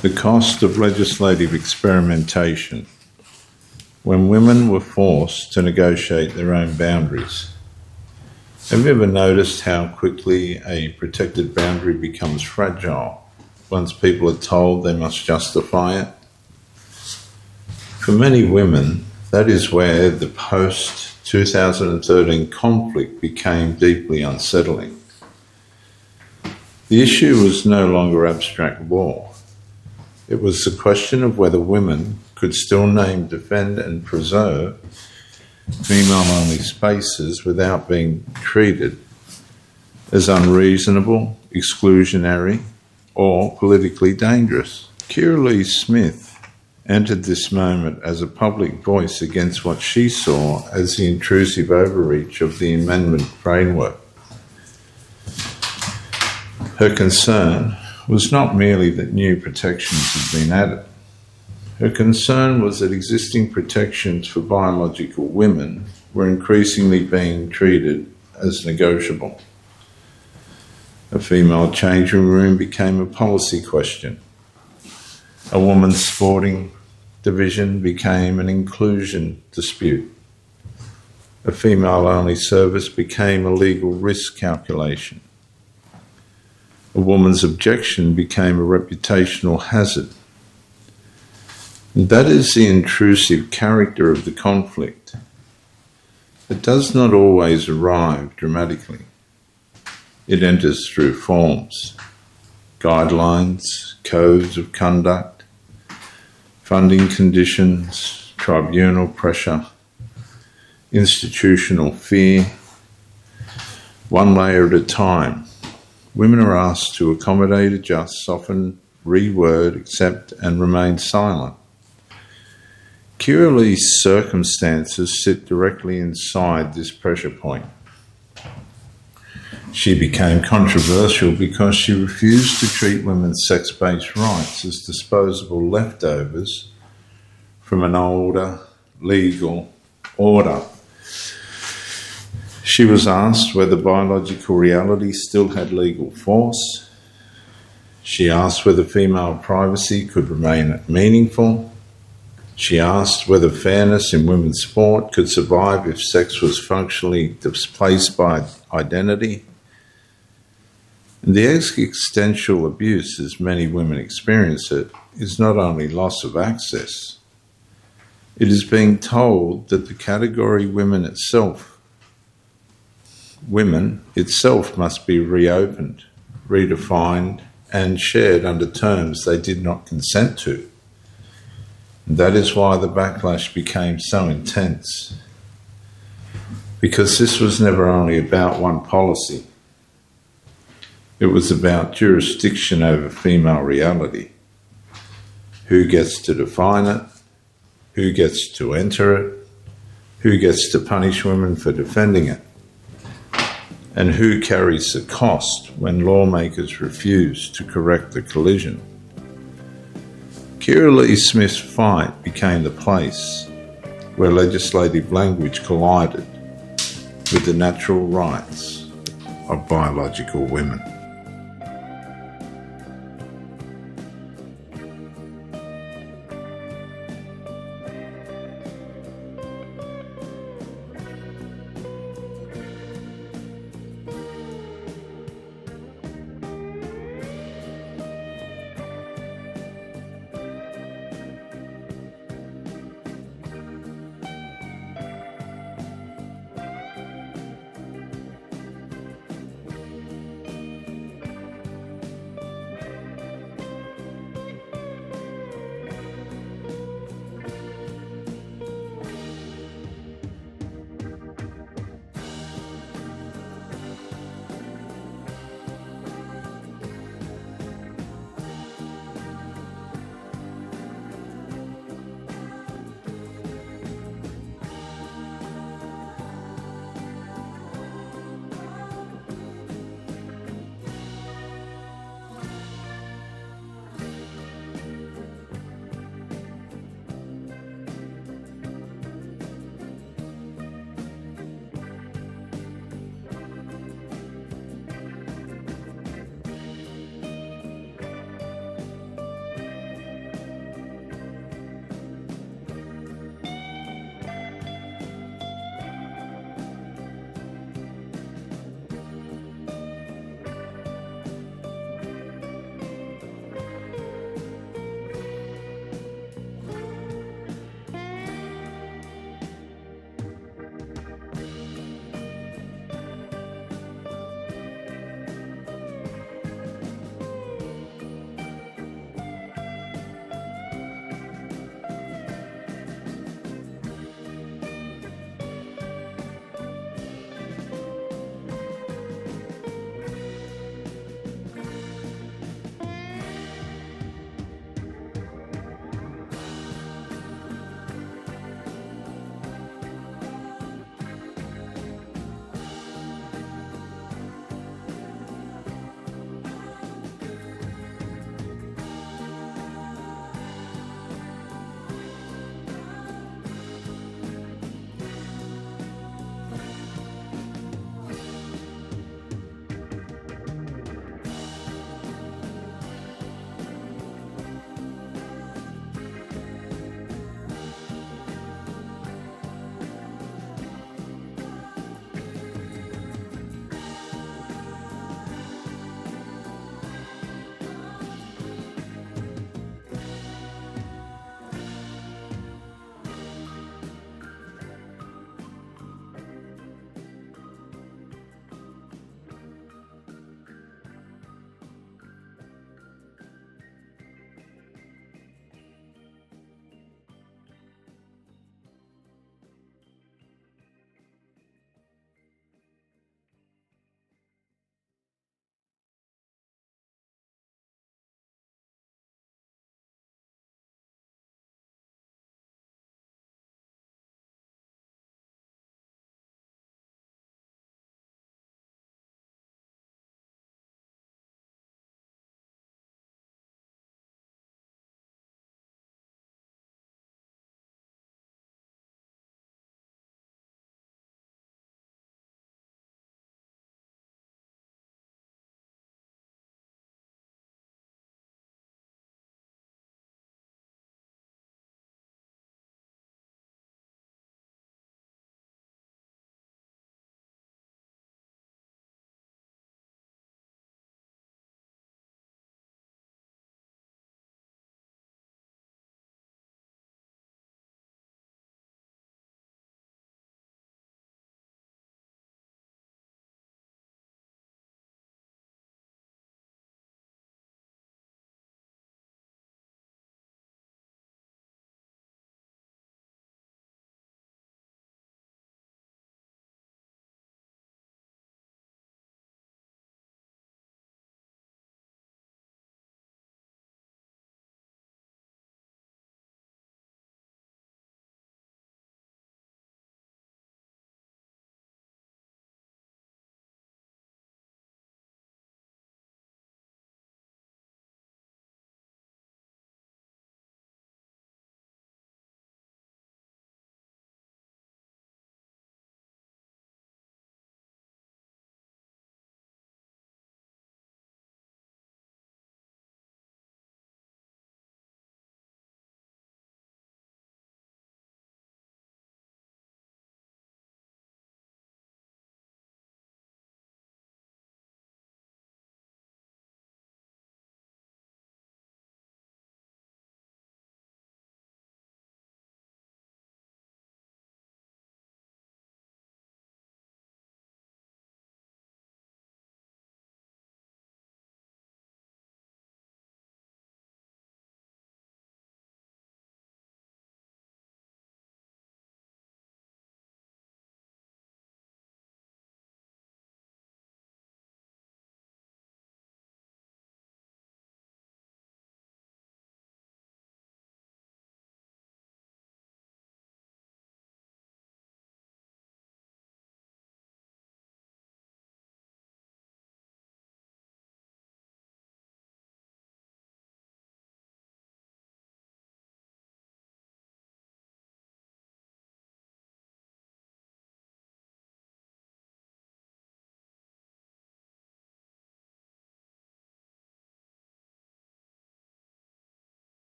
The cost of legislative experimentation. When women were forced to negotiate their own boundaries. Have you ever noticed how quickly a protected boundary becomes fragile once people are told they must justify it? For many women, that is where the post-2013 conflict became deeply unsettling. The issue was no longer abstract law. It was the question of whether women could still name, defend and preserve female-only spaces without being treated as unreasonable, exclusionary or politically dangerous. Kirralie Smith entered this moment as a public voice against what she saw as the intrusive overreach of the amendment framework. Her concern was not merely that new protections had been added. Her concern was that existing protections for biological women were increasingly being treated as negotiable. A female changing room became a policy question. A woman's sporting division became an inclusion dispute. A female-only service became a legal risk calculation. A woman's objection became a reputational hazard. And that is the intrusive character of the conflict. It does not always arrive dramatically. It enters through forms, guidelines, codes of conduct, funding conditions, tribunal pressure, institutional fear. One layer at a time, women are asked to accommodate, adjust, soften, reword, accept, and remain silent. Kirralie's circumstances sit directly inside this pressure point. She became controversial because she refused to treat women's sex-based rights as disposable leftovers from an older legal order. She was asked whether biological reality still had legal force. She asked whether female privacy could remain meaningful. She asked whether fairness in women's sport could survive if sex was functionally displaced by identity. And the existential abuse, as many women experience it, is not only loss of access. It is being told that the category women itself must be reopened, redefined, and shared under terms they did not consent to. And that is why the backlash became so intense. Because this was never only about one policy. It was about jurisdiction over female reality. Who gets to define it? Who gets to enter it? Who gets to punish women for defending it? And who carries the cost when lawmakers refuse to correct the collision? Kirralie Smith's fight became the place where legislative language collided with the natural rights of biological women.